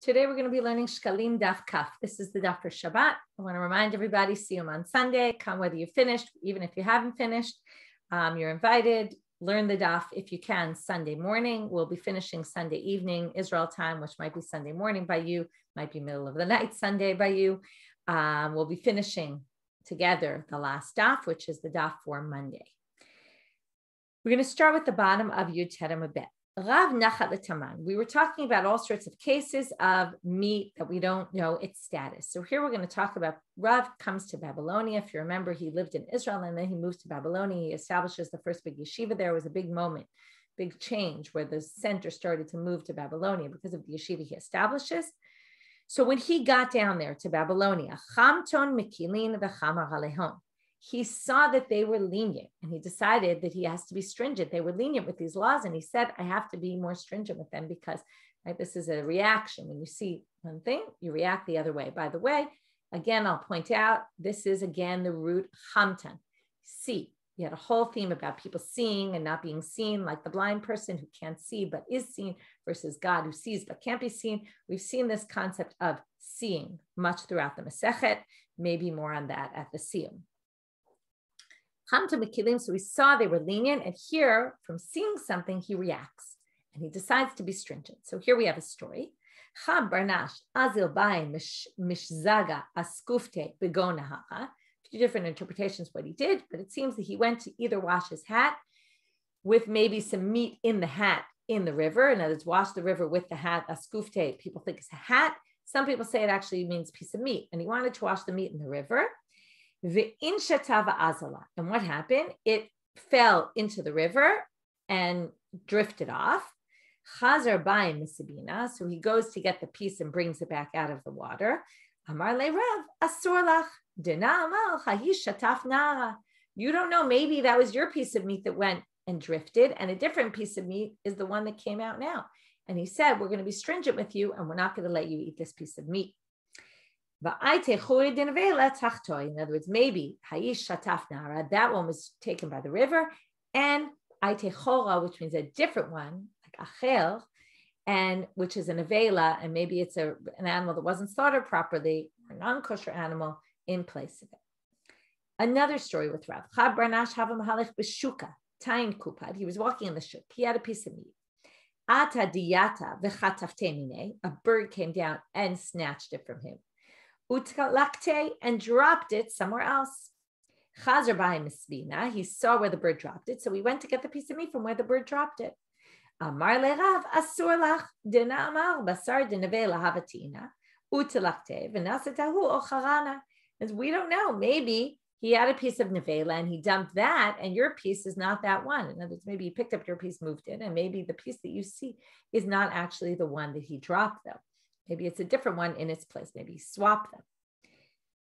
Today we're going to be learning Shekalim Daf Kaf. This is the Daf for Shabbat. I want to remind everybody, see you on Sunday. Come whether you finished, even if you haven't finished. You're invited. Learn the Daf if you can Sunday morning. We'll be finishing Sunday evening, Israel time, which might be Sunday morning by you, might be middle of the night Sunday by you. We'll be finishing together the last Daf, which is the Daf for Monday. We're going to start with the bottom of Yud Terem Bet. Rav Nachat L'Taman. We were talking about all sorts of cases of meat that we don't know its status. So here we're going to talk about Rav comes to Babylonia. If you remember, he lived in Israel and then he moves to Babylonia. He establishes the first big yeshiva there. It was a big moment, big change where the center started to move to Babylonia because of the yeshiva he establishes. So when he got down there to Babylonia, Chamton Mikilin v'Chamar Alehon. He saw that they were lenient and he decided that he has to be stringent. They were lenient with these laws. And he said, I have to be more stringent with them because this is a reaction. When you see one thing, you react the other way. By the way, again, I'll point out, this is again the root chamtan, see. You had a whole theme about people seeing and not being seen, like the blind person who can't see but is seen versus God who sees but can't be seen. We've seen this concept of seeing much throughout the Masechet, maybe more on that at the Siyum. So we saw they were lenient, and here, from seeing something, he reacts, and he decides to be stringent. So here we have a story. A few different interpretations of what he did, but it seems that he went to either wash his hat with maybe some meat in the hat in the river. In other words, wash the river with the hat. Askufte, people think it's a hat. Some people say it actually means piece of meat, and he wanted to wash the meat in the river. And what happened? It fell into the river and drifted off. So he goes to get the piece and brings it back out of the water. Amar le Rav, asur lach, dina amal, hayish shataf nara. You don't know, maybe that was your piece of meat that went and drifted, and a different piece of meat is the one that came out now. And he said, we're going to be stringent with you, and we're not going to let you eat this piece of meat. In other words, maybe Hayish Shataf Nara, that one was taken by the river, and Aitechora, which means a different one, like Achel, and which is an Avela, and maybe it's an animal that wasn't slaughtered properly, or non-kosher animal in place of it. Another story with Rav. He was walking in the shuk. He had a piece of meat. Ata diyata v'chatafte mine. A bird came down and snatched it from him. And dropped it somewhere else. He saw where the bird dropped it, so he went to get the piece of meat from where the bird dropped it. Amar leRav asur lach dina amar basar dinave lahavatina utelakte v'nasetahu ocharana. As we don't know, maybe he had a piece of nevela and he dumped that, and your piece is not that one. In other words, maybe he picked up your piece, moved it, and maybe the piece that you see is not actually the one that he dropped, though. Maybe it's a different one in its place. Maybe swap them.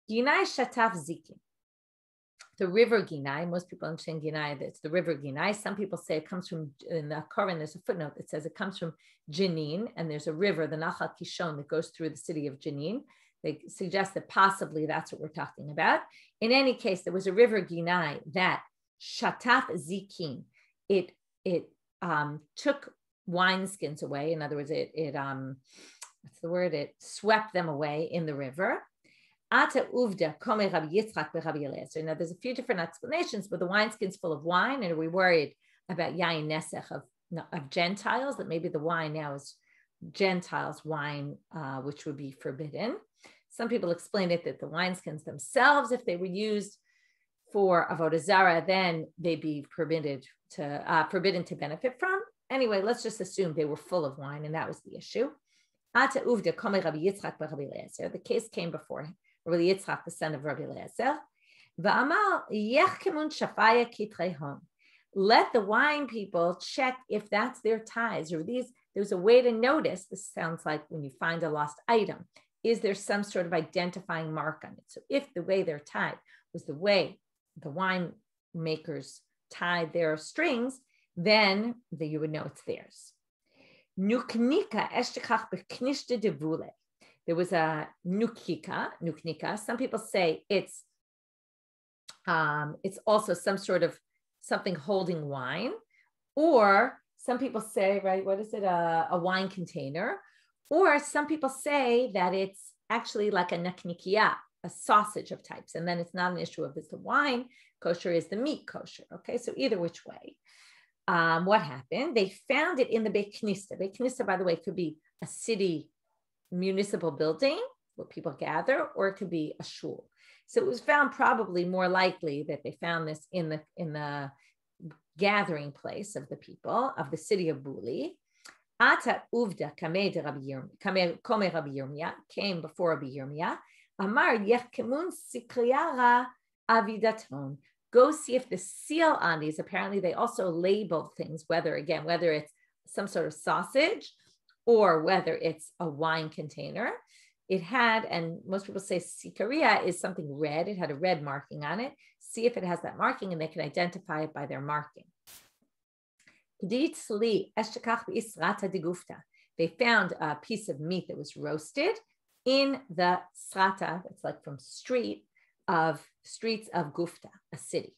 Ginai Shataf Zikim. The river Ginai, most people understand Ginai, it's the river Ginai. Some people say it comes from, in the Koran, there's a footnote that says it comes from Jenin, and there's a river, the Nachal Kishon, that goes through the city of Jenin. They suggest that possibly that's what we're talking about. In any case, there was a river Ginai that Shataf Zikim. It took wineskins away. In other words, what's the word? It swept them away in the river. Ata uvda kome Rabbi Yitzchak beRabbi Eliezer. Now, there's a few different explanations, but the wineskin's full of wine, and are we worried about yayin nesech of Gentiles, that maybe the wine now is Gentiles wine, which would be forbidden. Some people explain it that the wineskins themselves, if they were used for avodah zarah, then they'd be forbidden to benefit from. Anyway, let's just assume they were full of wine, and that was the issue. Ata uvda kome Rabbi Yitzchak beRabbi Eliezer. The case came before him. Rabbi Yitzchak, the son of Rabbi Eliezer. Va'amal yech kemun shafaya kitrei hon. Let the wine people check if that's their ties, or there's a way to notice. This sounds like when you find a lost item. Is there some sort of identifying mark on it? So if the way they're tied was the way the wine makers tied their strings, then you would know it's theirs. Nuknika eshtekach beknishte devule. There was a nuknika. Some people say it's also some sort of something holding wine, or some people say, right, what is it? A wine container, Or some people say that it's actually like a naknikia, a sausage of types. And then it's not an issue of it's the wine kosher, is the meat kosher. Okay, so either which way. What happened? They found it in the Beit Knista. Beit Knista, by the way, could be a city municipal building where people gather, or it could be a shul. So it was found probably more likely that they found this in the gathering place of the people of the city of Buli. Ata uvda kameh Rabbi Yirmiyah came before Rabbi Yirmiyah. Amar yechkemun sikriyara avidaton. Go see if the seal on these, apparently they also labeled things, whether it's some sort of sausage or whether it's a wine container. It had, and most people say sikaria is something red. It had a red marking on it. See if it has that marking and they can identify it by their marking. They found a piece of meat that was roasted in the srata, it's like from streets of Gufta, a city.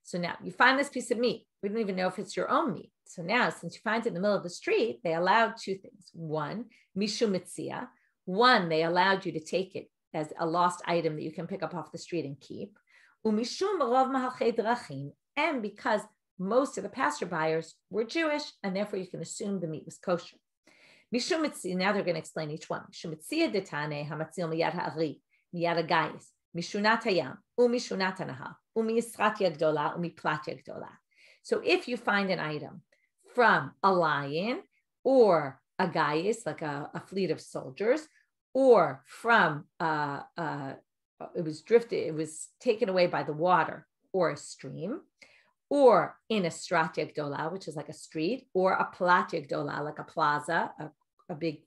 So now you find this piece of meat. We don't even know if it's your own meat. So now, since you find it in the middle of the street, they allowed two things. One, mishum mitzia. One, they allowed you to take it as a lost item that you can pick up off the street and keep. Umishum rov mahalchei drachim. And because most of the pasture buyers were Jewish, and therefore you can assume the meat was kosher. Mishum mitzia, now they're going to explain each one. Mishum mitzia detane hamatzil miyad ha'ari, miyad ha'gayis, mishunat hayam, umishunat hanahar, umiyisratya gdola, umiplatya gdola. So if you find an item from a lion or a gayis, like a fleet of soldiers, or from it was drifted, it was taken away by the water or a stream, or in a stratya gdola, which is like a street, or a platya gdola, like a plaza, a big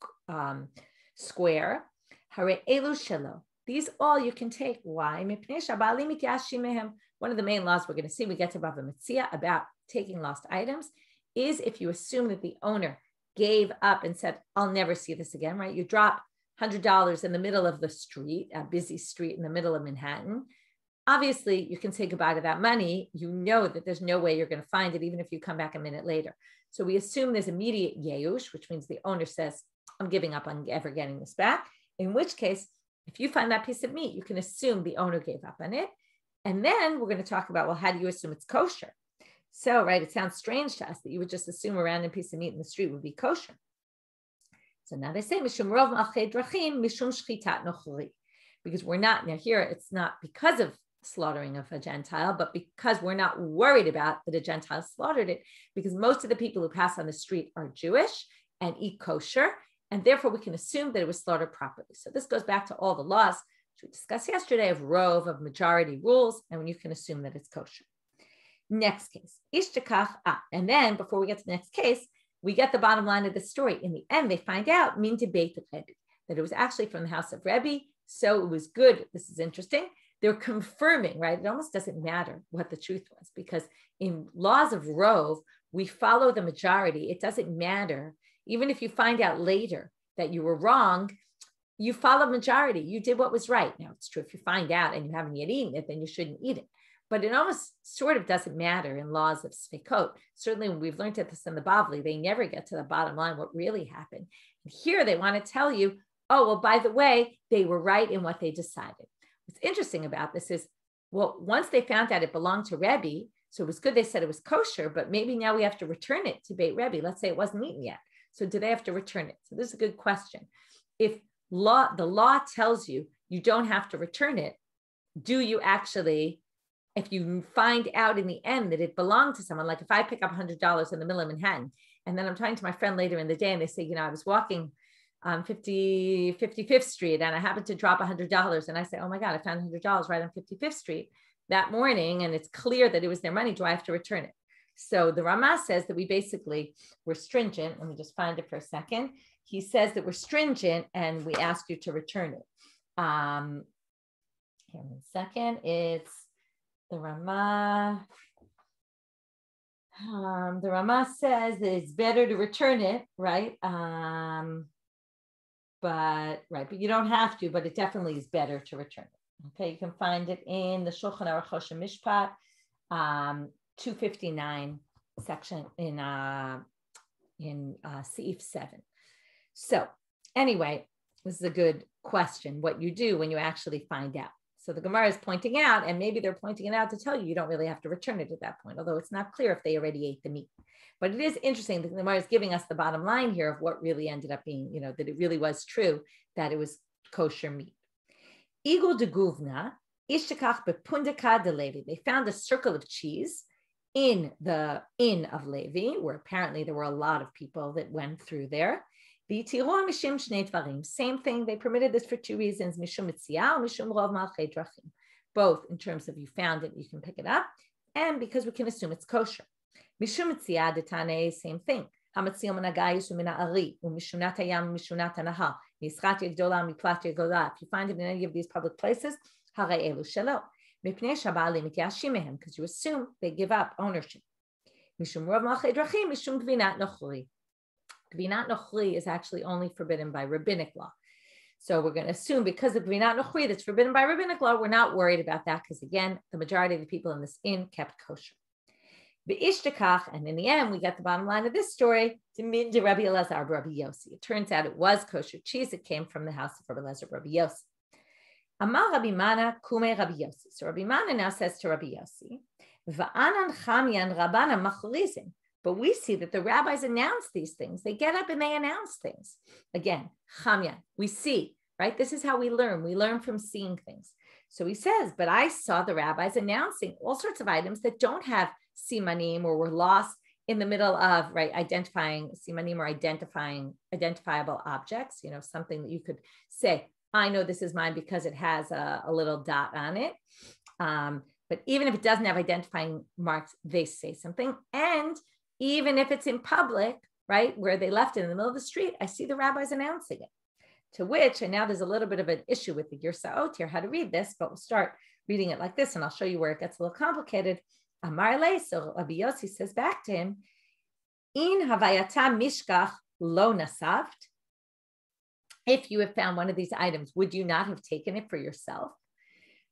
square. Hare elu shelo. These all you can take. Why? One of the main laws we're going to see, we get to Bava Metzia about taking lost items, is if you assume that the owner gave up and said, I'll never see this again, right? You drop $100 in the middle of the street, a busy street in the middle of Manhattan. Obviously, you can say goodbye to that money. You know that there's no way you're going to find it, even if you come back a minute later. So we assume there's immediate yeush, which means the owner says, I'm giving up on ever getting this back. In which case, if you find that piece of meat, you can assume the owner gave up on it. And then we're going to talk about, well, how do you assume it's kosher? So, right, it sounds strange to us that you would just assume a random piece of meat in the street would be kosher. So now they say, Mishum rov malchei drachim, mishum shchitat nochri. Because we're not, now here, it's not because of slaughtering of a Gentile, but because we're not worried about that a Gentile slaughtered it, because most of the people who pass on the street are Jewish and eat kosher, and therefore we can assume that it was slaughtered properly. So this goes back to all the laws which we discussed yesterday of rov, of majority rules, and when you can assume that it's kosher. Next case, and then before we get to the next case, we get the bottom line of the story. In the end, they find out min debate Rebbe, that it was actually from the house of Rebbe, so it was good. This is interesting. They're confirming, right? It almost doesn't matter what the truth was, because in laws of rov, we follow the majority. It doesn't matter. Even if you find out later that you were wrong, you follow majority. You did what was right. Now, it's true if you find out and you haven't yet eaten it, then you shouldn't eat it. But it almost sort of doesn't matter in laws of Sfekot. Certainly when we've learned this in the Bavli, they never get to the bottom line, what really happened. And here they want to tell you, oh, well, by the way, they were right in what they decided. What's interesting about this is, well, once they found out it belonged to Rebbe, so it was good they said it was kosher, but maybe now we have to return it to Beit Rebbe. Let's say it wasn't eaten yet. So do they have to return it? So this is a good question. If the law tells you you don't have to return it, do you actually, if you find out in the end that it belonged to someone, like if I pick up $100 in the middle of Manhattan, and then I'm talking to my friend later in the day and they say, I was walking on 55th Street and I happened to drop $100, and I say, oh my God, I found $100 right on 55th Street that morning, and it's clear that it was their money. Do I have to return it? So the Rama says that we're stringent. Let me just find it for a second. He says that we're stringent and we ask you to return it. Here, 1 second. It's the Rama. The Rama says that it's better to return it, right? But you don't have to, but it definitely is better to return it. Okay, you can find it in the Shulchan Aruch Choshen Mishpat, 259 section in in Seif 7. So anyway, this is a good question, what you do when you actually find out. So the Gemara is pointing out, and maybe they're pointing it out to tell you you don't really have to return it at that point, although it's not clear if they already ate the meat. But it is interesting that the Gemara is giving us the bottom line here of what really ended up being, that it really was true, that it was kosher meat. Igul de Guvna, Ishtakach bepundaka de Levi. They found a circle of cheese in the inn of Levi, where apparently there were a lot of people that went through there. Same thing, they permitted this for two reasons, mishum mitziah, mishum rov malchei drachim. Both in terms of you found it, you can pick it up, and because we can assume it's kosher. Mishum mitziah detane, same thing. Hamatzil managayis umina ari, umishunat hayam, umishunat hanahal, mischat yegdola, miplat yegola. If you find it in any of these public places, haray elu shelo. Mipnei shabali mityashim mehem, because you assume they give up ownership. Mishum rov malchei drachim, mishum gvinat nochri. Gvinat nochri is actually only forbidden by rabbinic law. So we're going to assume because of Gvinat nochri that's forbidden by rabbinic law, we're not worried about that because again, the majority of the people in this inn kept kosher. And in the end, we get the bottom line of this story, it turns out it was kosher cheese. It came from the house of Rabbi Elazar, Rabbi Yossi. Amar Rabbi Mana kume Rabbi Yossi. So Rabbi Mana now says to Rabbi Yossi, Va'anan chamyan Rabbana machrizim. But we see that the rabbis announce these things. They get up and they announce things. Again, chamyan, we see, right? This is how we learn. We learn from seeing things. So he says, but I saw the rabbis announcing all sorts of items that don't have simanim or were lost in the middle of, right, identifying simanim or identifiable objects, something that you could say, I know this is mine because it has a little dot on it. But even if it doesn't have identifying marks, they say something. And even if it's in public, right, where they left it in the middle of the street, I see the rabbis announcing it. To which, and now there's a little bit of an issue with the Girsaot here, how to read this, but we'll start reading it like this, and I'll show you where it gets a little complicated. Amar le, so Rabbi Yossi says back to him, In havayata mishkach lo nasaft. If you have found one of these items, would you not have taken it for yourself?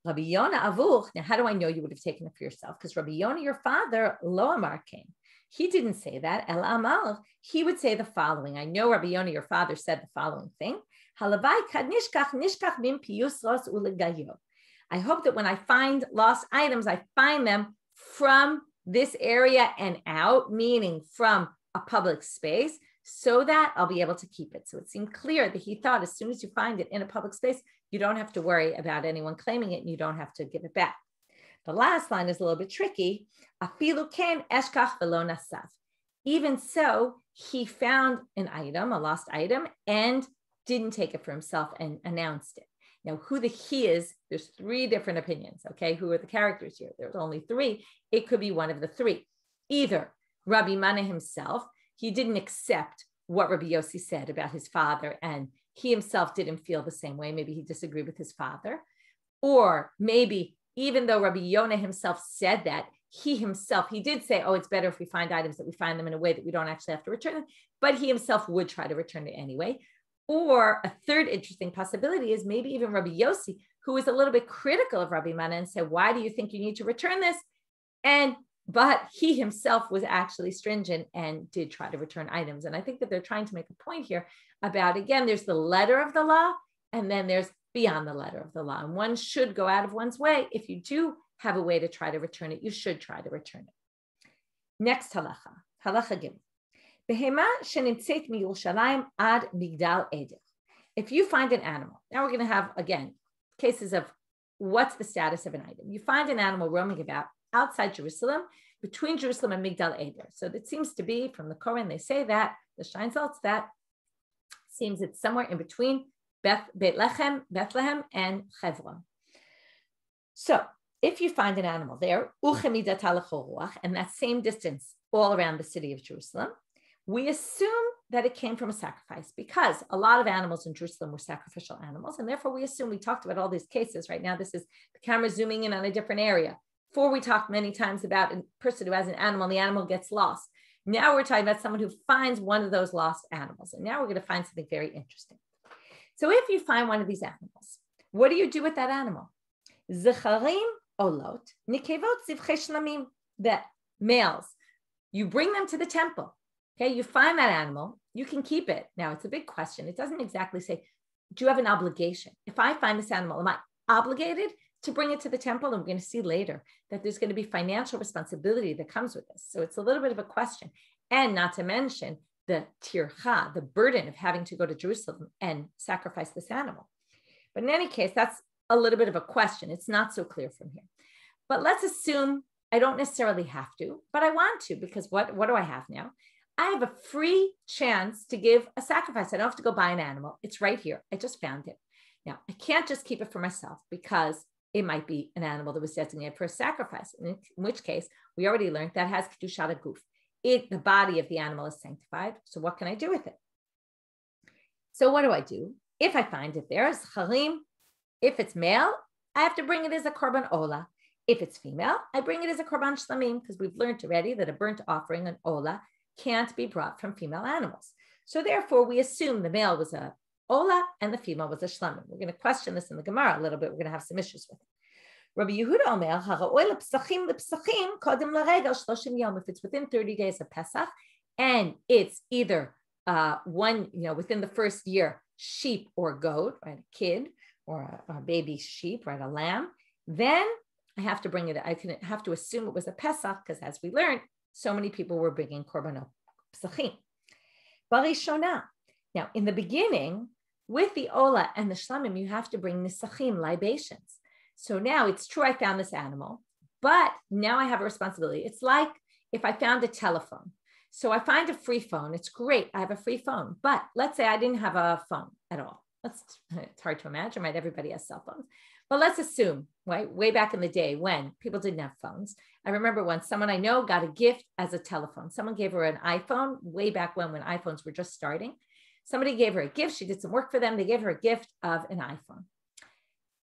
Rabbi Yonah avuch. Now, how do I know you would have taken it for yourself? Because Rabbi Yonah, your father, lo amar came. He didn't say that. El amar. He would say the following. I know Rabbi Yonah, your father, said the following thing. Halavai kad nishkach nishkach bim piyus ros ulegayo. I hope that when I find lost items, I find them from this area and out, meaning from a public space, so that I'll be able to keep it. So it seemed clear that he thought as soon as you find it in a public space, you don't have to worry about anyone claiming it and you don't have to give it back. The last line is a little bit tricky. Afilu ken eshkach velo nasaf. Even so, he found an item, a lost item, and didn't take it for himself and announced it. Now, who the he is, there's three different opinions, okay? Who are the characters here? There's only three. It could be one of the three. Either Rabbi Mana himself, he didn't accept what Rabbi Yossi said about his father, and he himself didn't feel the same way. Maybe he disagreed with his father. Or maybe even though Rabbi Yonah himself said that, he did say, oh, it's better if we find items that we find them in a way that we don't actually have to return them, but he himself would try to return it anyway. Or a third interesting possibility is maybe even Rabbi Yossi, who was a little bit critical of Rabbi Mana and said, why do you think you need to return this? But he himself was actually stringent and did try to return items. And I think that they're trying to make a point here about, again, there's the letter of the law, and then there's beyond the letter of the law. And one should go out of one's way. If you do have a way to try to return it, you should try to return it. Next halacha, halacha gimel. If you find an animal, now we're going to have, again, cases of what's the status of an item. You find an animal roaming about outside Jerusalem, between Jerusalem and Migdal Eder. So it seems to be, from the Koran, they say that, the Steinsaltz, that seems it's somewhere in between Bethlehem and Hebron. So if you find an animal there, and that same distance all around the city of Jerusalem, we assume that it came from a sacrifice because a lot of animals in Jerusalem were sacrificial animals. And therefore we assume, we talked about all these cases right now. This is the camera zooming in on a different area. Before we talked many times about a person who has an animal and the animal gets lost. Now we're talking about someone who finds one of those lost animals. And now we're going to find something very interesting. So if you find one of these animals, what do you do with that animal? Zecharim olot, nikevot zivchei shlamim, the males, you bring them to the temple. Okay, you find that animal, you can keep it. Now, it's a big question. It doesn't exactly say, do you have an obligation? If I find this animal, am I obligated to bring it to the temple? And we're going to see later that there's going to be financial responsibility that comes with this. So it's a little bit of a question. And not to mention the tircha, the burden of having to go to Jerusalem and sacrifice this animal. But in any case, that's a little bit of a question. It's not so clear from here. But let's assume I don't necessarily have to, but I want to, because what do I have now? I have a free chance to give a sacrifice. I don't have to go buy an animal. It's right here. I just found it. Now, I can't just keep it for myself because it might be an animal that was designated for a sacrifice, in which case we already learned that has kedushat guf. The body of the animal is sanctified. So what can I do with it? So what do? If I find it there, it's chalim. If it's male, I have to bring it as a korban ola. If it's female, I bring it as a korban shlamim, because we've learned already that a burnt offering, an ola, can't be brought from female animals. So therefore, we assume the male was a ola and the female was a shlamim. We're going to question this in the Gemara a little bit. We're going to have some issues with it. Rabbi Yehuda Omer, if it's within 30 days of Pesach, and it's either within the first year, sheep or goat, right, a kid or a baby sheep, right, a lamb, then I have to bring it. I can have to assume it was a Pesach because, as we learned, so many people were bringing korbanot pesachim. Barishona. Now, in the beginning, with the ola and the shlamim, you have to bring nisachim, libations. So now it's true I found this animal, but now I have a responsibility. It's like if I found a telephone. So I find a free phone. It's great. I have a free phone. But let's say I didn't have a phone at all. It's hard to imagine, right? Everybody has cell phones. But let's assume, right, way back in the day when people didn't have phones. I remember when someone I know got a gift as a telephone. Someone gave her an iPhone way back when iPhones were just starting. Somebody gave her a gift. She did some work for them. They gave her a gift of an iPhone.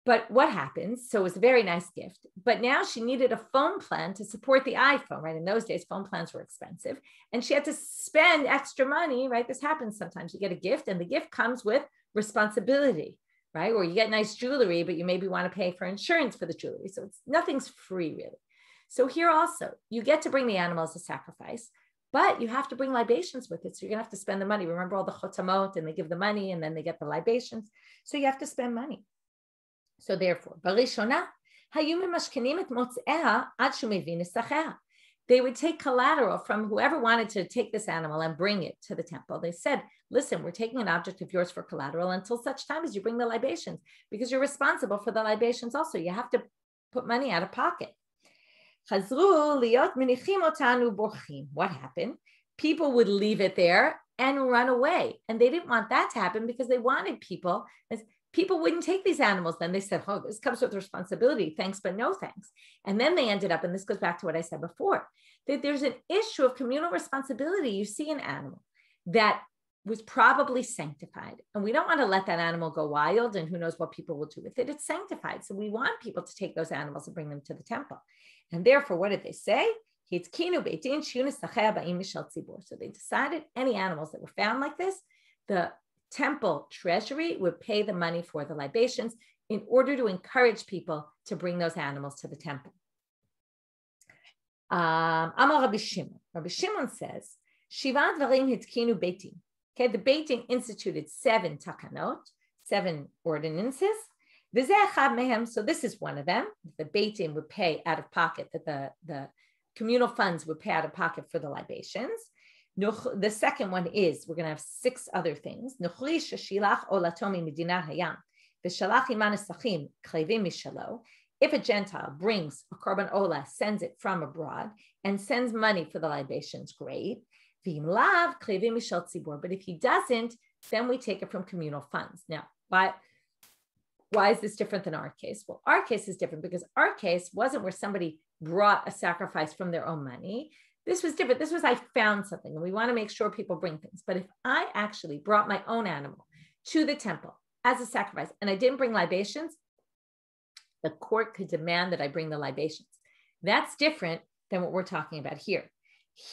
But what happens? So it was a very nice gift, but now she needed a phone plan to support the iPhone, right? In those days, phone plans were expensive and she had to spend extra money, right? This happens sometimes. You get a gift and the gift comes with responsibility, right? Or you get nice jewelry, but you maybe want to pay for insurance for the jewelry. So nothing's free really. So here also, you get to bring the animal as a sacrifice, but you have to bring libations with it. So you're gonna have to spend the money. Remember all the chotamot and they give the money and then they get the libations. So you have to spend money. So therefore, barishona, they would take collateral from whoever wanted to take this animal and bring it to the temple. They said, listen, we're taking an object of yours for collateral until such time as you bring the libations, because you're responsible for the libations also. You have to put money out of pocket. What happened? People would leave it there and run away. And they didn't want that to happen because they wanted people wouldn't take these animals. Then they said, oh, this comes with responsibility. Thanks, but no thanks. And then they ended up, and this goes back to what I said before, that there's an issue of communal responsibility. You see an animal that was probably sanctified, and we don't want to let that animal go wild, and who knows what people will do with it. It's sanctified. So we want people to take those animals and bring them to the temple. And therefore, what did they say? So they decided any animals that were found like this, the temple treasury would pay the money for the libations in order to encourage people to bring those animals to the temple. Amar Rabbi Shimon. Rabbi Shimon says, Shiva dvarim hitkinu beitim. Okay, the beitim instituted 7 takanot, 7 ordinances. So this is one of them. The beitim would pay out of pocket, that the communal funds would pay out of pocket for the libations. The second one is, we're going to have 6 other things. If a Gentile brings a korban ola, sends it from abroad, and sends money for the libations, great. But if he doesn't, then we take it from communal funds. Now, why is this different than our case? Well, our case is different because our case wasn't where somebody brought a sacrifice from their own money. This was different. This was, I found something, and we want to make sure people bring things. But if I actually brought my own animal to the temple as a sacrifice and I didn't bring libations, the court could demand that I bring the libations. That's different than what we're talking about here.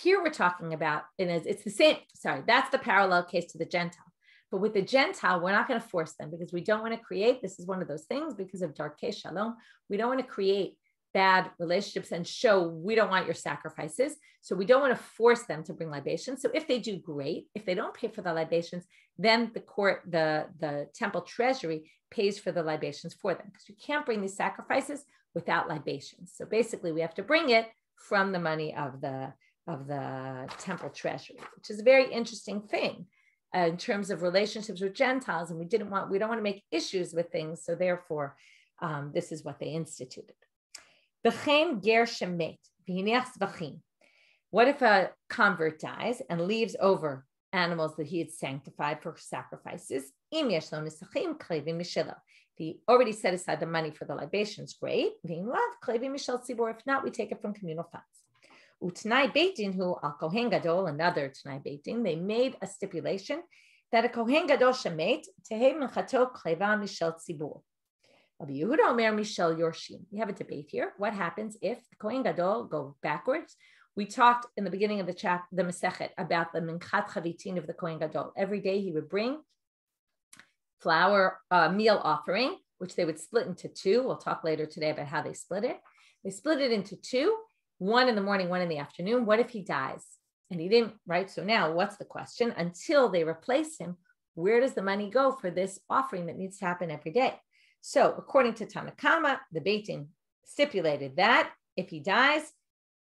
Here we're talking about, and it's the same, that's the parallel case to the Gentile. But with the Gentile, we're not going to force them because we don't want to create, this is one of those things because of Darkei Shalom, we don't want to create bad relationships and show we don't want your sacrifices. So we don't want to force them to bring libations. So if they do, great. If they don't pay for the libations, then the temple treasury pays for the libations for them, because you can't bring these sacrifices without libations. So basically we have to bring it from the money of the temple treasury, which is a very interesting thing in terms of relationships with Gentiles. And we don't want to make issues with things. So therefore, this is what they instituted. What if a convert dies and leaves over animals that he had sanctified for sacrifices? If he already set aside the money for the libations, great. If not, we take it from communal funds. Utnai Beitin, who al Kohen Gadol, another Tnai Beitin, they made a stipulation that a Kohen Gadol shemet tehei minchato kleva mishel tzibur. Rabbi Yehuda Omer Mishel Yorshim. We have a debate here. What happens if the Kohen Gadol go backwards? We talked in the beginning of the Masechet about the minchat chavitin of the Kohen Gadol. Every day he would bring flour meal offering, which they would split into two. We'll talk later today about how they split it. They split it into two, one in the morning, one in the afternoon. What if he dies? And he didn't, right? So now what's the question? Until they replace him, where does the money go for this offering that needs to happen every day? So according to Tanakama, the Beitin stipulated that if he dies,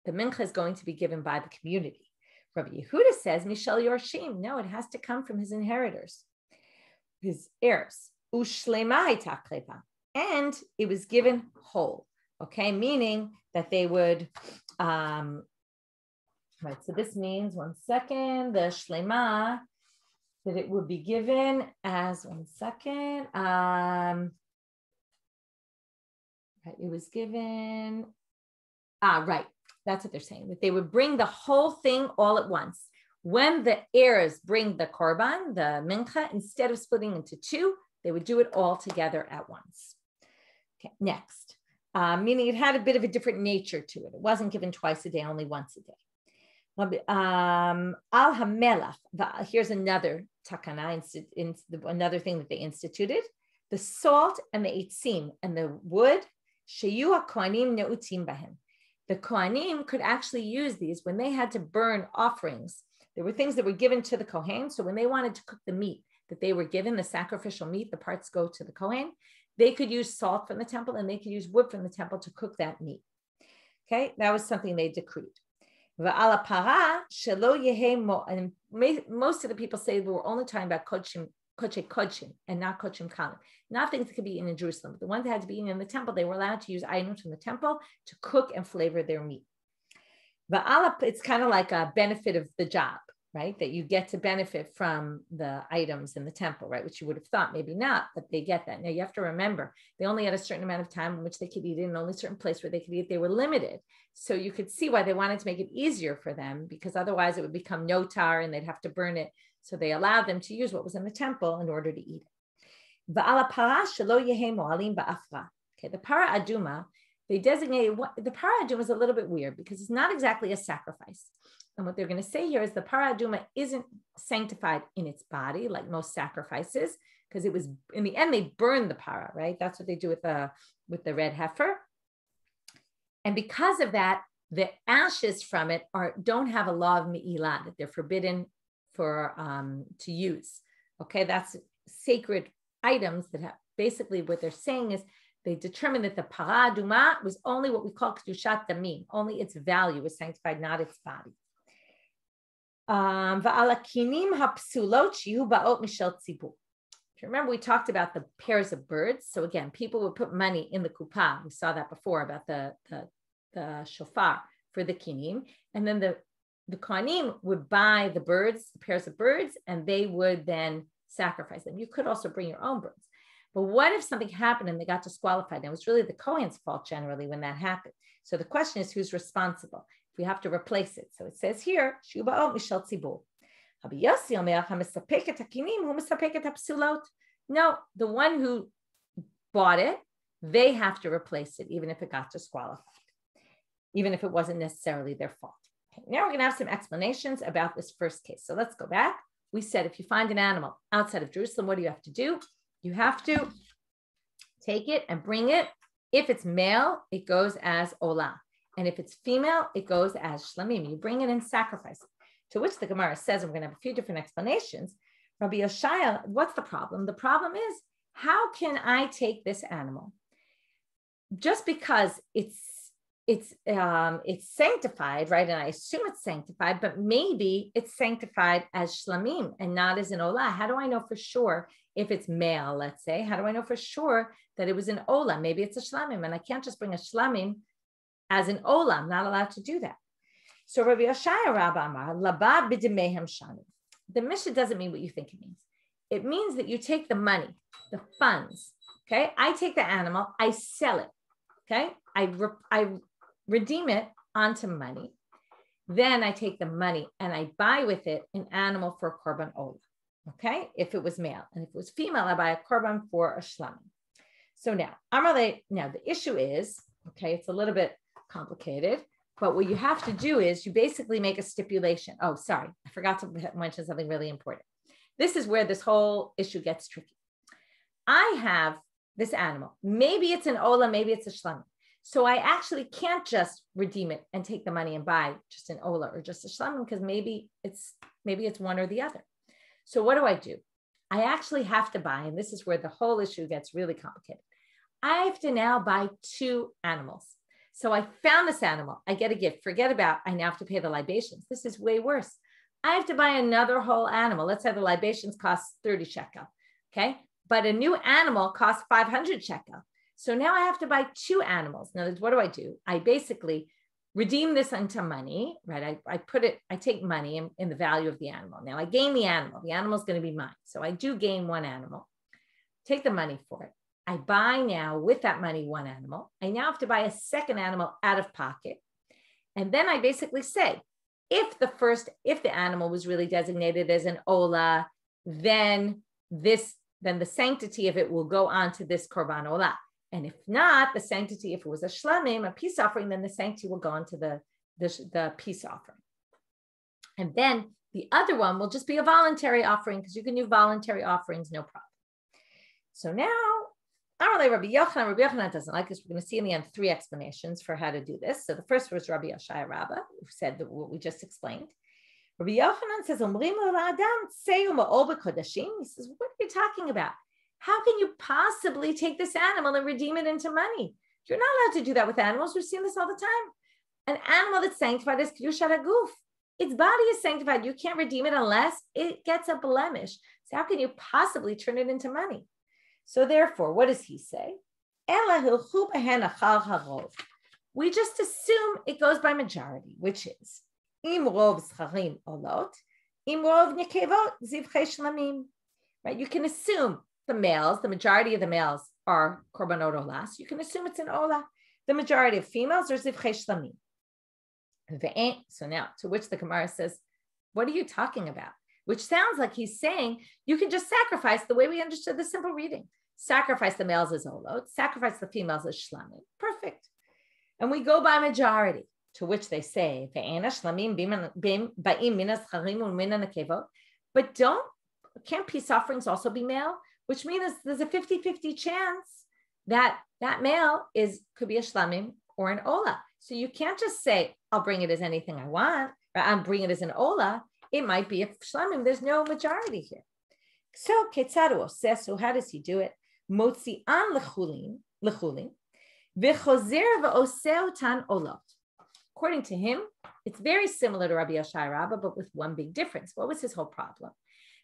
the mincha is going to be given by the community. Rabbi Yehuda says, Mishel Yorshim. No, it has to come from his inheritors, his heirs. And it was given whole. Okay, meaning that they would, right, so this means, one second, the shlema, that it would be given as, one second, it was given, right, that's what they're saying, that they would bring the whole thing all at once. When the heirs bring the korban, the mincha, instead of splitting into two, they would do it all together at once. Okay, next. Meaning it had a bit of a different nature to it. It wasn't given twice a day, only once a day. Al hamelach. Here's another takana, another thing that they instituted. The salt and the eitzim and the wood, sheyu kohanim neutim bahem. The kohanim could actually use these when they had to burn offerings. There were things that were given to the kohen. So when they wanted to cook the meat that they were given, the sacrificial meat, the parts go to the kohen. They could use salt from the temple and they could use wood from the temple to cook that meat. Okay, that was something they decreed. And most of the people say we were only talking about kodesh kodshim and not kodshim kalim. Not things that could be eaten in Jerusalem, but the ones that had to be eaten in the temple, they were allowed to use items from the temple to cook and flavor their meat. It's kind of like a benefit of the job, right? That you get to benefit from the items in the temple, right? Which you would have thought, maybe not, but they get that. Now you have to remember, they only had a certain amount of time in which they could eat it, and only a certain place where they could eat. They were limited. So you could see why they wanted to make it easier for them, because otherwise it would become notar and they'd have to burn it. So they allowed them to use what was in the temple in order to eat it. Okay, the para aduma, they designated, the para aduma is a little bit weird because it's not exactly a sacrifice. And what they're going to say here is the para aduma isn't sanctified in its body like most sacrifices, because it was, in the end, they burn the para, right? That's what they do with the red heifer. And because of that, the ashes from it don't have a law of me'ilah, that they're forbidden for to use. Okay, that's sacred items that have, basically what they're saying is they determined that the para aduma was only what we call kedushat damim, only its value was sanctified, not its body. If you remember, we talked about the pairs of birds. So again, people would put money in the kuppah. We saw that before about the shofar for the kinim. And then the kohanim would buy the birds, the pairs of birds, and they would then sacrifice them. You could also bring your own birds. But what if something happened and they got disqualified? And it was really the kohen's fault generally when that happened. So the question is, who's responsible? We have to replace it. So it says here, no, the one who bought it, they have to replace it, even if it got disqualified, even if it wasn't necessarily their fault. Okay, now we're going to have some explanations about this first case. So let's go back. We said if you find an animal outside of Jerusalem, what do you have to do? You have to take it and bring it If it's male, it goes as olah. And if it's female, it goes as shlamim. You bring it in sacrifice. To which the Gemara says, and we're going to have a few different explanations. Rabbi Yoshaya, what's the problem? The problem is, how can I take this animal? Just because it's sanctified, right? And I assume it's sanctified, but maybe it's sanctified as shlamim and not as an olah. How do I know for sure if it's male, let's say? How do I know for sure that it was an olah? Maybe it's a shlamim, and I can't just bring a shlamim as an olah. I'm not allowed to do that. So Rabbi Yoshaya Rabba Amar, labad b'dimehem shani. The Mishnah doesn't mean what you think it means. It means that you take the money, the funds, okay? I take the animal, I sell it, okay? I redeem it onto money. Then I take the money and I buy with it an animal for a korban olah, okay? If it was male. And if it was female, I buy a korban for a shlamim. So now the issue is, okay, it's a little bit complicated, but what you have to do is you basically make a stipulation. Oh, sorry, I forgot to mention something really important. This is where this whole issue gets tricky. I have this animal. Maybe it's an olah, maybe it's a shlamim. So I actually can't just redeem it and take the money and buy just an olah or just a shlamim, because maybe it's one or the other. So what do? I actually have to buy, and this is where the whole issue gets really complicated. I have to now buy 2 animals. So I found this animal. I get a gift. Forget about, I now have to pay the libations. This is way worse. I have to buy another whole animal. Let's say the libations cost 30 shekel, okay? But a new animal costs 500 shekel. So now I have to buy 2 animals. In other words, what do? I basically redeem this into money, right? I take money in the value of the animal. Now I gain the animal. The animal is going to be mine. So I do gain 1 animal, take the money for it. I buy now with that money 1 animal. I now have to buy a second animal out of pocket. And then I basically say, if the animal was really designated as an olah, then the sanctity of it will go on to this korban olah. And if not, the sanctity, if it was a shlamim, a peace offering, then the sanctity will go on to the peace offering. And then the other one will just be a voluntary offering, because you can do voluntary offerings, no problem. So now, Rabbi Yochanan doesn't like this. We're going to see in the end 3 explanations for how to do this. So the first was Rabbi Yoshaya Rabbah, who said what we just explained. Rabbi Yochanan says, he says, what are you talking about? How can you possibly take this animal and redeem it into money? You're not allowed to do that with animals. We've seen this all the time. An animal that's sanctified is kedushat haguf. Its body is sanctified. You can't redeem it unless it gets a blemish. So how can you possibly turn it into money? So therefore, what does he say? We just assume it goes by majority, which is im rov zcharim olot, im rov nekevot zivchei shlamim. Right? You can assume the majority of the males are korbanot olah. You can assume it's an olah. The majority of females are zivchei shlamim. So now, to which the Gemara says, what are you talking about? Which sounds like he's saying you can just sacrifice the way we understood the simple reading. Sacrifice the males as olot, sacrifice the females as shlamim. Perfect. And we go by majority, to which they say, but can't peace offerings also be male? Which means there's a 50-50 chance that that male could be a shlamim or an olah. So you can't just say, I'll bring it as anything I want, or I'll bring it as an olah. It might be a shlamim. There's no majority here. So ketzaru says, so how does he do it? Motzi'an lechulin, v'chozer v'oseotan olot. According to him, it's very similar to Rabbi Yoshaya Rabbah, but with one big difference. What was his whole problem?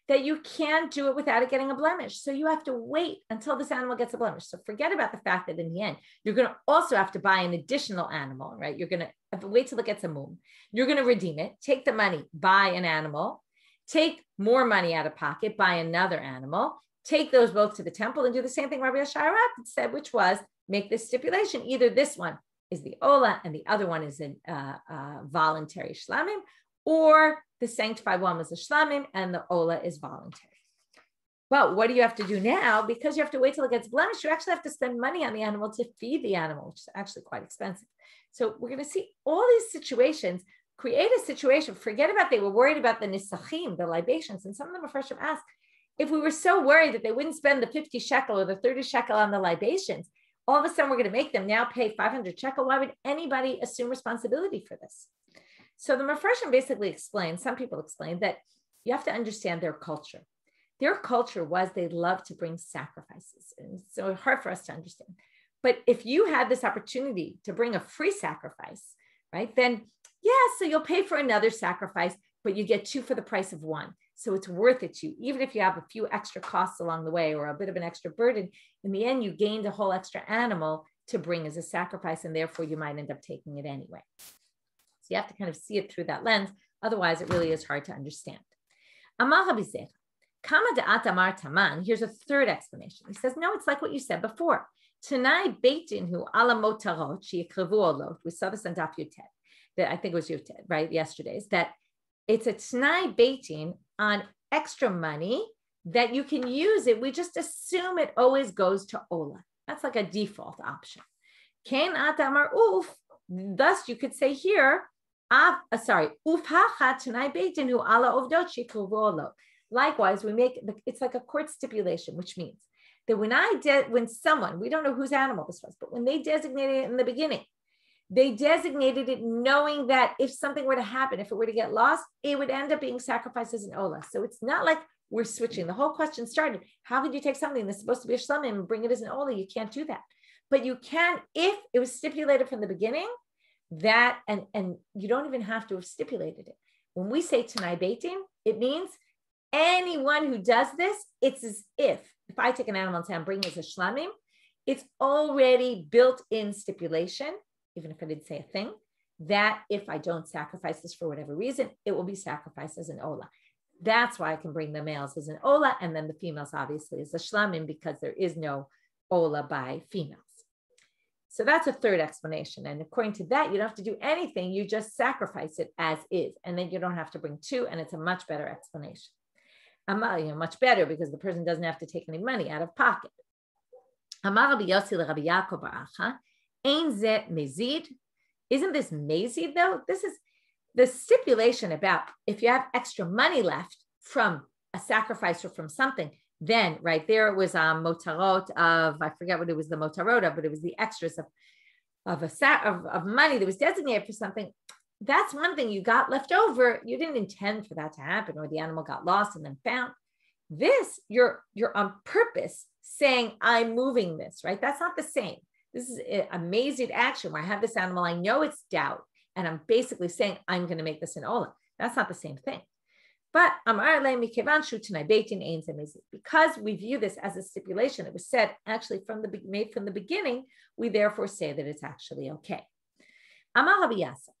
That you can't do it without it getting a blemish. So you have to wait until this animal gets a blemish. So forget about the fact that in the end, you're going to also have to buy an additional animal, right? You're going to have to wait till it gets a moon. You're going to redeem it, take the money, buy an animal, take more money out of pocket, buy another animal, take those both to the temple and do the same thing Rabbi Yoshaya Rabbah said, which was make this stipulation. Either this one is the olah and the other one is a voluntary shlamim, or the sanctified one was a shlamim and the olah is voluntary. But what do you have to do now? Because you have to wait till it gets blemished, you actually have to spend money on the animal to feed the animal, which is actually quite expensive. So we're going to see all these situations, create a situation, forget about, they were worried about the nisachim, the libations, and some of them are first asked, if we were so worried that they wouldn't spend the 50 shekel or the 30 shekel on the libations, all of a sudden we're going to make them now pay 500 shekel. Why would anybody assume responsibility for this? So the Mefarshim basically explained, some people explain that you have to understand their culture. Their culture was they love to bring sacrifices. And so it's hard for us to understand. But if you had this opportunity to bring a free sacrifice, right, then yeah, so you'll pay for another sacrifice, but you get two for the price of one. So it's worth it to you, even if you have a few extra costs along the way or a bit of an extra burden. In the end, you gained a whole extra animal to bring as a sacrifice, and therefore you might end up taking it anyway. So you have to kind of see it through that lens. Otherwise, it really is hard to understand. Here's a third explanation. He says, no, it's like what you said before. Tanai beitin hu ala motarot sheyikrevu olot. We saw this on Daf Yutet. That I think it was Yutet, right? Yesterday's. That it's a tanai beitin on extra money that you can use it. We just assume it always goes to Ola. That's like a default option. Kain atamar uf. Thus, you could say here, ufhacha tanai beitin hu ala ovdot sheyikrevu olot. Likewise, we make it's like a court stipulation, which means that when someone, we don't know whose animal this was, but when they designated it in the beginning, they designated it knowing that if something were to happen, if it were to get lost, it would end up being sacrificed as an olah. So it's not like we're switching. The whole question started, how could you take something that's supposed to be a shlamim and bring it as an olah? You can't do that. But you can, if it was stipulated from the beginning, that, and you don't even have to have stipulated it. When we say tanai beitin, it means anyone who does this, it's as if I take an animal and say I'm bringing it as a shlamim, it's already built-in stipulation, even if I didn't say a thing, that if I don't sacrifice this for whatever reason, it will be sacrificed as an olah. That's why I can bring the males as an olah, and then the females obviously as a shlamim, because there is no olah by females. So that's a third explanation. And according to that, you don't have to do anything. You just sacrifice it as is, and then you don't have to bring two, and it's a much better explanation. Much better because the person doesn't have to take any money out of pocket. Isn't this mezid though? This is the stipulation about if you have extra money left from a sacrifice or from something, then right there it was motarot of, I forget what it was the motarot of, but it was the extras of money that was designated for something. That's one thing you got left over. You didn't intend for that to happen, or the animal got lost and then found. This, you're on purpose saying, I'm moving this, right? That's not the same. This is an amazing action where I have this animal, I know it's doubt, and I'm basically saying, I'm going to make this an olah. That's not the same thing. But because we view this as a stipulation, it was said actually made from the beginning, we therefore say that it's actually okay. Amar Rabbi Yasa.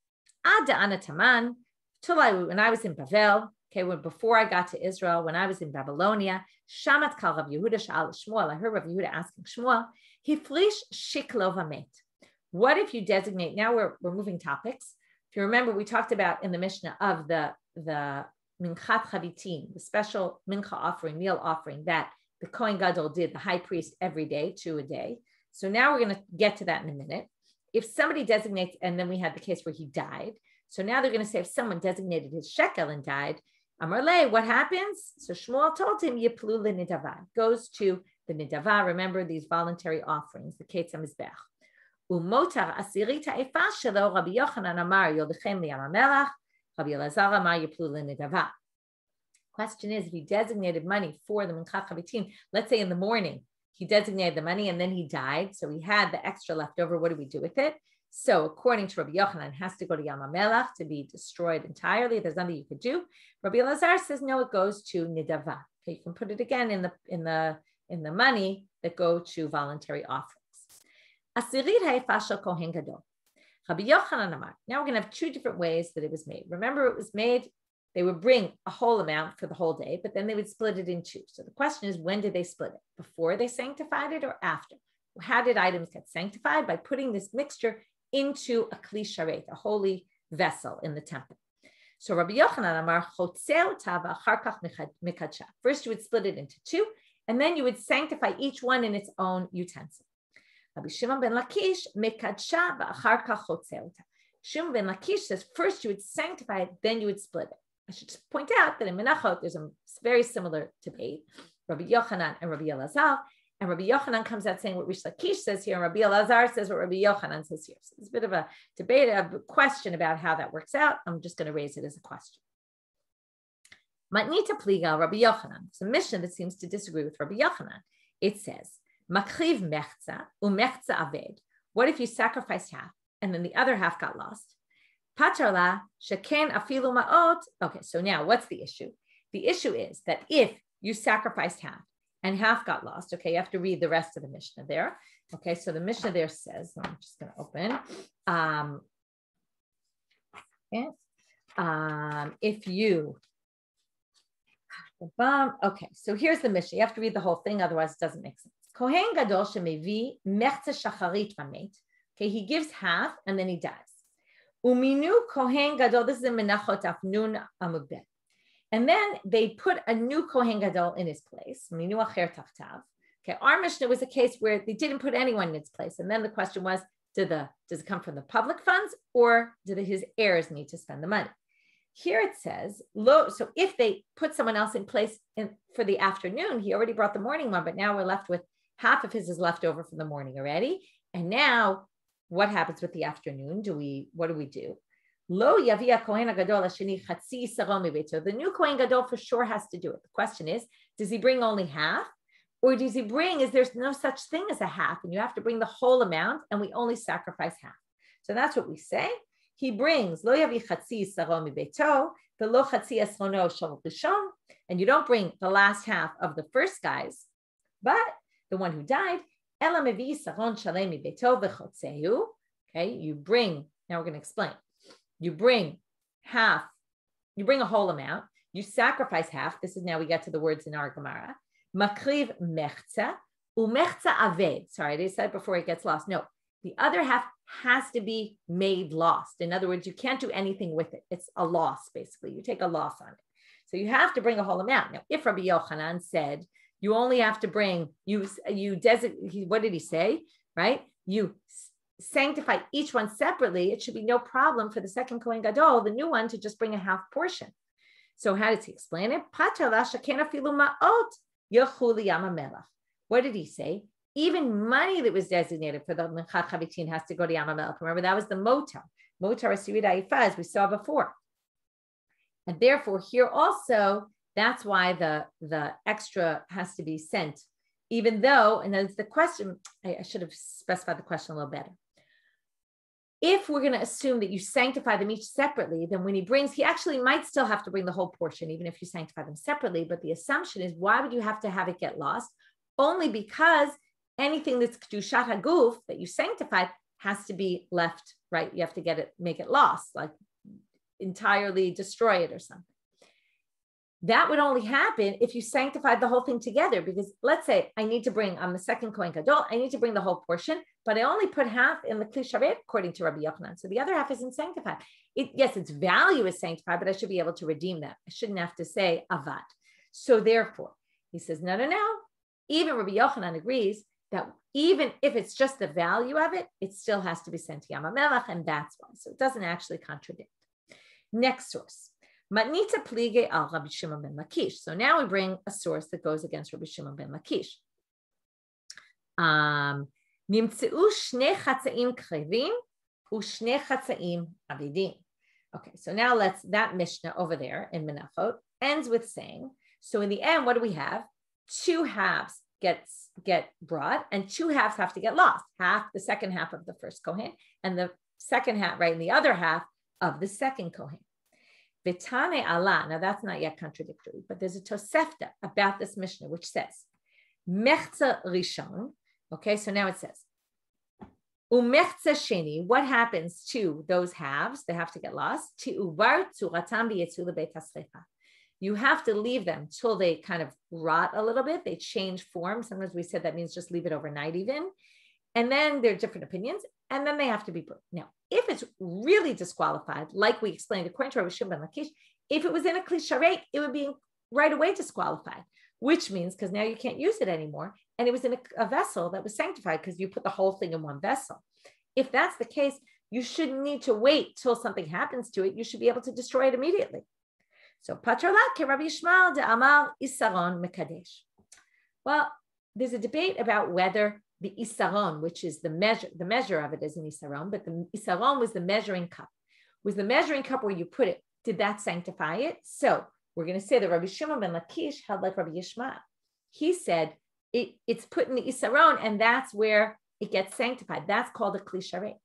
When I was in Bavel, before I got to Israel, when I was in Babylonia, Shamat kal Rav Yehuda sha'al Shmuel. I heard Rav Yehuda asking Shmuel, Hiflish shiklov hamet. What if you designate? Now we're moving topics. If you remember, we talked about in the Mishnah of the minchat chavitin, the special mincha offering, meal offering that the Kohen Gadol did, the high priest, every day, 2 a day. So now we're going to get to that in a minute. If somebody designates, and then we had the case where he died. So now they're going to say if someone designated his shekel and died, Amarle, what happens? So Shmuel told him, Yiplu l'nidava, goes to the nidava. Remember these voluntary offerings, the ketz hamizbech. Umotar asirita efa shelo Rabbi Yochanan amar yodechem liyam hamelach, Rabbi Elazar amar Yiplu l'nidava. Question is, if he designated money for the minchat chavitin, let's say in the morning, he designated the money and then he died. So he had the extra left over. What do we do with it? So according to Rabbi Yochanan, it has to go to Yam HaMelach to be destroyed entirely. There's nothing you could do. Rabbi Elazar says, no, it goes to Nidava. Okay, you can put it again in the money that go to voluntary offerings. Asirit ha'efashal Kohen Gadol. Rabbi Yochanan Amar. Now we're going to have 2 different ways that it was made. Remember, it was made, they would bring a whole amount for the whole day, but then they would split it in 2. So the question is, when did they split it? Before they sanctified it or after? How did items get sanctified? By putting this mixture into a kli sharet, a holy vessel in the temple. So Rabbi Yochanan Amar, chotzeo tava acharkach mikadsha. First you would split it into 2, and then you would sanctify each one in its own utensil. Rabbi Shimon ben Lakish, mikadsha v'acharkach chotzeo. Shimon ben Lakish says, first you would sanctify it, then you would split it. I should just point out that in Menachot, there's a very similar debate. Rabbi Yochanan and Rabbi Elazar, And Rabbi Yochanan comes out saying what Rish Lakish says here, and Rabbi Elazar says what Rabbi Yochanan says here. So there's a bit of a debate, a question about how that works out. I'm just going to raise it as a question. Matnita pliga Rabbi Yochanan. It's a mission that seems to disagree with Rabbi Yochanan. It says, Makriv mechza umechza aved. What if you sacrificed half and then the other half got lost? Patarla sheken afilu ma'ot. Okay, so now what's the issue? The issue is that if you sacrificed half and half got lost, okay, you have to read the rest of the Mishnah there. Okay, so the Mishnah there says, I'm just going to open. If you, okay, so here's the Mishnah. You have to read the whole thing, otherwise it doesn't make sense. Kohen gadol shemevi mechza shacharit vamet. Okay, he gives half and then he dies. Uminu kohen gadol. This is in Menachot Afnun Amud Bet. And then they put a new Kohen Gadol in his place. Minu acher tachtav. Okay, our Mishnah was a case where they didn't put anyone in its place. And then the question was, does it come from the public funds or do his heirs need to spend the money? Here it says, so if they put someone else in place for the afternoon, he already brought the morning one, but now we're left with half of his is left over from the morning already. And now what happens with the afternoon? What do we do? Lo yavia Kohen Gadol hasheni chatzi saron mibeito. The new Kohen Gadol for sure has to do it. The question is, does he bring only half? Or does he bring, there's no such thing as a half, and you have to bring the whole amount, and we only sacrifice half. So that's what we say. He brings, lo yavi chatzi saron mibeito, the lo chatzi esrono shel rishon, and you don't bring the last half of the first guys, but the one who died, ela mevi saron shalem mibeito v'chotzeu. Okay, you bring, now we're going to explain. You bring half, you bring a whole amount, you sacrifice half. This is now we get to the words in our Gemara. Makriv mechza, umechza aved. Sorry, they said before it gets lost. No, the other half has to be made lost. In other words, you can't do anything with it. It's a loss, basically. You take a loss on it. So you have to bring a whole amount. Now, if Rabbi Yochanan said, you only have to bring, what did he say, right? You sanctify each one separately, it should be no problem for the second Kohen Gadol, the new one, to just bring a half portion. So how does he explain it? What did he say? Even money that was designated for the Minchat Chavitin has to go to Yam HaMelech. Remember, that was the motar. Motar Asirid Aifa, as we saw before. And therefore, here also, that's why the extra has to be sent, even though, and that's the question, I should have specified the question a little better. If we're going to assume that you sanctify them each separately, then when he brings, he actually might still have to bring the whole portion, even if you sanctify them separately. But the assumption is, why would you have to have it get lost? Only because anything that's kedushat haguf that you sanctified has to be left, right? You have to make it lost, like entirely destroy it or something. That would only happen if you sanctified the whole thing together, because let's say I need to bring, I'm the second Kohen Gadol, I need to bring the whole portion, but I only put half in the Kli Sharet according to Rabbi Yochanan. So the other half isn't sanctified. Yes, its value is sanctified, but I should be able to redeem that. I shouldn't have to say avad. So therefore, he says, no. Even Rabbi Yochanan agrees that even if it's just the value of it, it still has to be sent to Yam HaMelech, and that's why. So it doesn't actually contradict. Next source. Matnita plige al Rabbi Shimon ben Lakish. So now we bring a source that goes against Rabbi Shimon ben Lakish. Nimtzeu shnei chatzaim krevim u'shnei chatzaim avidim. Okay, so now that Mishnah over there in Menachot ends with saying, so in the end, what do we have? Two halves get brought, and two halves have to get lost. Half, the second half of the first Kohen, and the second half, right, and the other half of the second Kohen. Betane Allah, now that's not yet contradictory, but there's a Tosefta about this Mishnah, which says, Mechza Rishon, okay, so now it says, Umechza Sheni, what happens to those halves? They have to get lost. Ti'uvar tzuratam b'yetzu lebeit hasrefa. You have to leave them till they kind of rot a little bit. They change form. Sometimes we said that means just leave it overnight even. And then there are different opinions, and then they have to be put. Now, if it's really disqualified, like we explained according to Rabbi Shimon ben Lakish, if it was in a Kli Sharet, it would be right away disqualified, which means because now you can't use it anymore, and it was in a vessel that was sanctified because you put the whole thing in one vessel. If that's the case, you shouldn't need to wait till something happens to it. You should be able to destroy it immediately. So, Patrala ke Rabbi Yishmael de Amar Isaron Mekadesh. Well, there's a debate about whether the isaron, which is the measure of it is an isaron, but the isaron was the measuring cup. Was the measuring cup where you put it, did that sanctify it? So we're going to say that Rabbi Shimon ben Lakish held like Rabbi Yishmael. He said it's put in the isaron, and that's where it gets sanctified. That's called a kli sharei.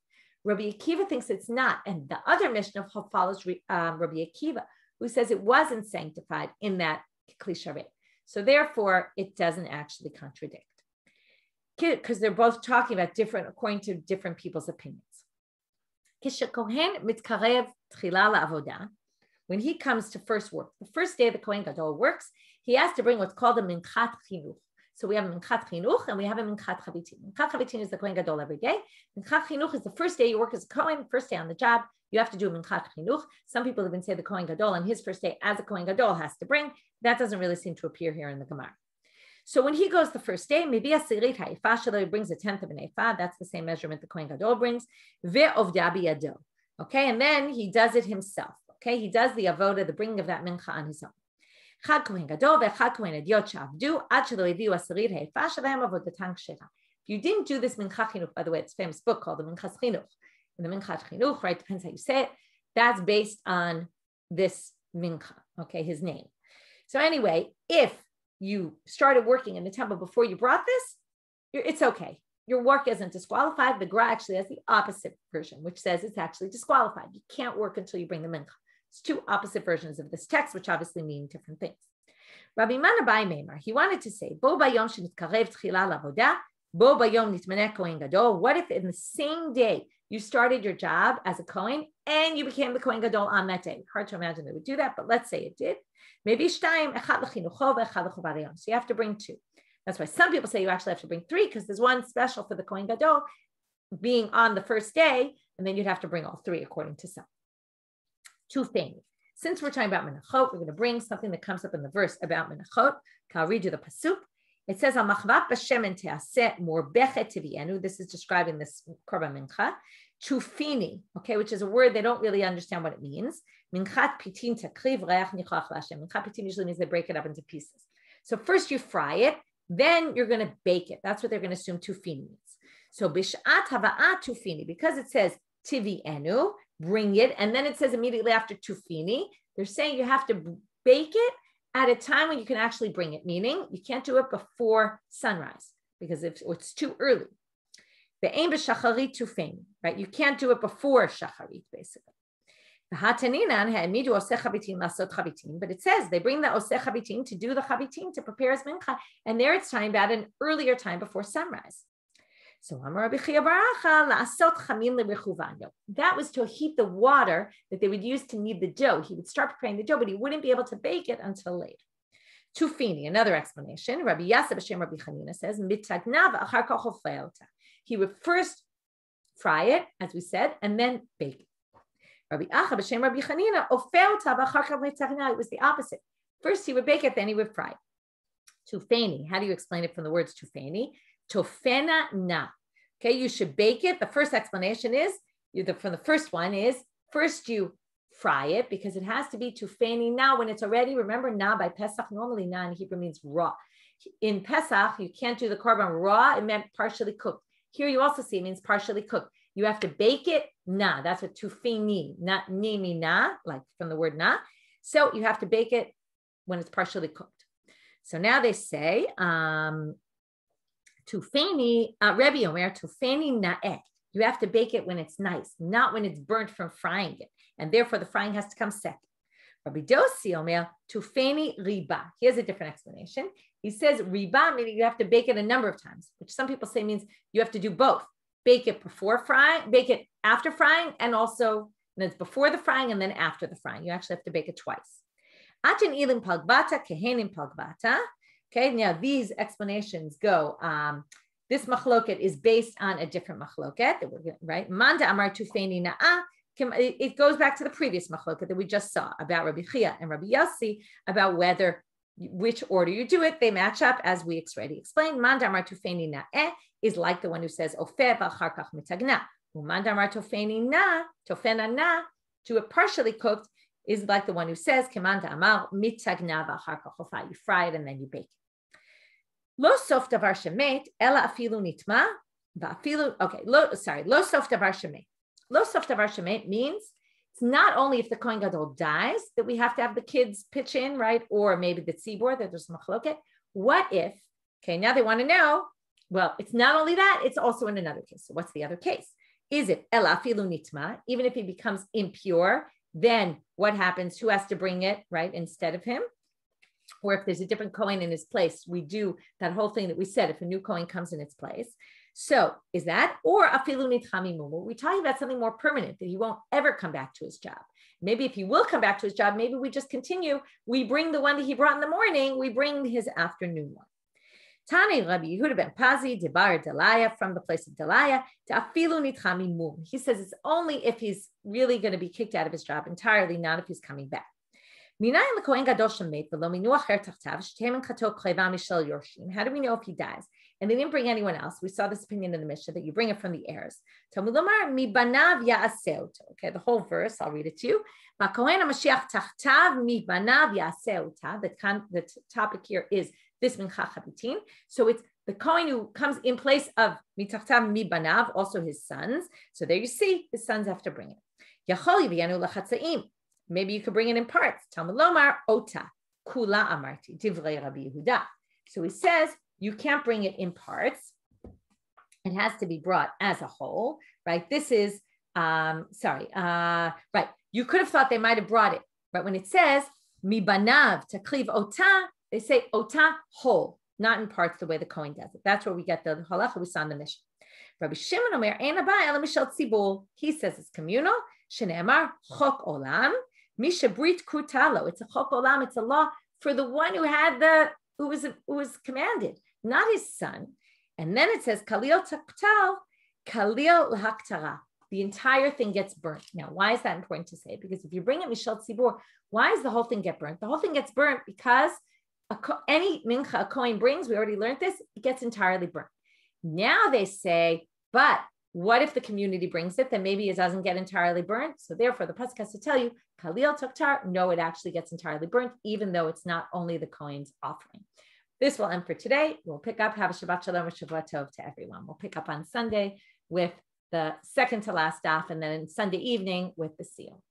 Rabbi Akiva thinks it's not, and the other Mishnah follows Rabbi Akiva, who says it wasn't sanctified in that kli sharei. So therefore, it doesn't actually contradict, because they're both talking about different, according to different people's opinions. When he comes to first work, the first day the Kohen Gadol works, he has to bring what's called a minchat chinuch. So we have a minchat chinuch and we have a minchat chavitin. Minchat chavitin is the Kohen Gadol every day. Minchat chinuch is the first day you work as a Kohen, first day on the job. You have to do a minchat chinuch. Some people even say the Kohen Gadol on his first day as a Kohen Gadol has to bring. That doesn't really seem to appear here in the Gemara. So when he goes the first day, maybe a sirit ha'ifah shelo, he brings a tenth of an ephah. That's the same measurement the Kohen Gadol brings. Ve'ovda biyado. Okay, and then he does it himself. Okay, he does the avoda, the bringing of that mincha on his own. Chad Kohen Gadol ve'chad Kohen Ediot she'avdu ad shelo eviu asirit ha'ifah shavem avodatam kshera. If you didn't do this mincha chinuch, by the way, it's a famous book called the Minchas Chinuch. And the Minchat Chinuch, right, depends how you say it. That's based on this mincha, okay, his name. So anyway, if you started working in the temple before you brought this, it's okay. Your work isn't disqualified. The Gra actually has the opposite version, which says it's actually disqualified. You can't work until you bring the mincha. It's two opposite versions of this text, which obviously mean different things. Rabbi Manabai Meimar, he wanted to say, Bo bayom shenitkarev tchila lavoda, bo bayom nitmaneh kohen gadol. What if in the same day you started your job as a Kohen and you became the Kohen Gadol on that day? Hard to imagine they would do that, but let's say it did. Maybe shtayim echad lechinucho ve'echad lechuvarayom. So you have to bring two. That's why some people say you actually have to bring three, because there's one special for the Kohen Gadol being on the first day, and then you'd have to bring all three according to some. Two things. Since we're talking about menachot, we're going to bring something that comes up in the verse about menachot. I'll read you the pasuk. It says, "Al machvat b'shemen teaseh morbechet tivienu." This is describing this korban mincha. Tufini, okay, which is a word they don't really understand what it means. Minchat pitin takriv reach nichach l'Hashem. Minchat pitin usually means they break it up into pieces. So first you fry it, then you're going to bake it. That's what they're going to assume tufini means. So bishat hava'at tufini, because it says tivienu, bring it, and then it says immediately after tufini, they're saying you have to bake it at a time when you can actually bring it, meaning you can't do it before sunrise, because if it's too early. The aim is shacharit tufini, right? You can't do it before shacharit, basically. But it says they bring the oseh chavitin to do the chavitin, to prepare as mincha, and there it's talking about an earlier time before sunrise. So that was to heat the water that they would use to knead the dough. He would start preparing the dough, but he wouldn't be able to bake it until later. Tufini, another explanation. Rabbi Yaseh b'shem Rabbi Chanina says, he would first fry it, as we said, and then bake it. Rabbi Acha b'shem Rabbi Chanina, it was the opposite. First he would bake it, then he would fry it. Tufeni, how do you explain it from the words tufeni? Tofena na. Okay, you should bake it. The first explanation is, from the first one is, first you fry it, because it has to be tufeni na when it's already, remember na by Pesach, normally na in Hebrew means raw. In Pesach, you can't do the korban raw, it meant partially cooked. Here you also see it means partially cooked. You have to bake it na. That's what tufini, not nimi na, like from the word na. So you have to bake it when it's partially cooked. So now they say, tufeni, Rebbe Omer, tufeni na'eh. You have to bake it when it's nice, not when it's burnt from frying it. And therefore the frying has to come second. Rabbi Dosi Omer, tufeni riba. Here's a different explanation. He says riba, meaning you have to bake it a number of times, which some people say means you have to do both. Bake it before frying, bake it after frying, and also and it's before the frying and then after the frying. You actually have to bake it twice. Atin ilim palgbata, kehenim palgbata. Okay, now these explanations go. This machloket is based on a different machloket, right? Manda amar tufeni na'a. It goes back to the previous machloket that we just saw about Rabbi Chia and Rabbi Yossi about which order you do it. They match up, as we already explained. Manda amar tufeni na'eh is like the one who says ofeh v'achar kach mitagna. Manda amar tufeni na, tofena na, to it partially cooked, is like the one who says kemanda amar mitagna v'achar kach ofah. You fry it and then you bake it. Lo sof davar shemet, ela afilu nitma, va'afilu, okay, lo sof davar shemet. Lo sof davar shemet means it's not only if the Kohen Gadol dies that we have to have the kids pitch in, right? Or maybe the tzibor, that there's machloket. What if, okay, now they want to know, well, it's not only that, it's also in another case. So what's the other case? Is it ela afilu nitma, even if he becomes impure, then what happens? Who has to bring it, right, instead of him? Or if there's a different Kohen in his place, we do that whole thing that we said, if a new Kohen comes in its place. So is that, or afilu nitchami mumu? We're talking about something more permanent, that he won't ever come back to his job. Maybe if he will come back to his job, maybe we just continue. We bring the one that he brought in the morning, we bring his afternoon one. Tani Rabbi Yehuda ben Pazi, Debar Delaya, from the place of Delaya, to afilu nitchami mum. He says it's only if he's really going to be kicked out of his job entirely, not if he's coming back. How do we know if he dies? And they didn't bring anyone else. We saw this opinion in the Mishnah that you bring it from the heirs. Okay, the whole verse, I'll read it to you. The topic here is this mincha chabitin. So it's the Kohen who comes in place of mitachtav mi banav, also his sons. So there you see, his sons have to bring it. Maybe you could bring it in parts. Talmud lomar ota kula amarti divrei Rabbi Yehuda. So he says you can't bring it in parts. It has to be brought as a whole, right? This is right. You could have thought they might have brought it, but when it says mi banav takliv ota, they say ota whole, not in parts the way the Kohen does it. That's where we get the halacha we saw in the Mishnah. Rabbi Shimon Omer ein haba ela mishal tzibur. He says it's communal. Shene'emar chok olam. Misha brit kutalo. It's a chok olam. It's a law for the one who had who was commanded, not his son. And then it says kalil taktal, kalil lahaktara. The entire thing gets burnt. Now, why is that important to say? Because if you bring it mishal tzibur, why does the whole thing get burnt? The whole thing gets burnt because any mincha a Kohen brings, we already learned this, it gets entirely burnt. Now they say, but what if the community brings it? Then maybe it doesn't get entirely burnt. So therefore, the pasuk has to tell you, Kalil Toktar, no, it actually gets entirely burnt, even though it's not only the Kohen's offering. This will end for today. We'll pick up, have a Shabbat Shalom or Shabbat Tov to everyone. We'll pick up on Sunday with the second to last daf, and then Sunday evening with the seal.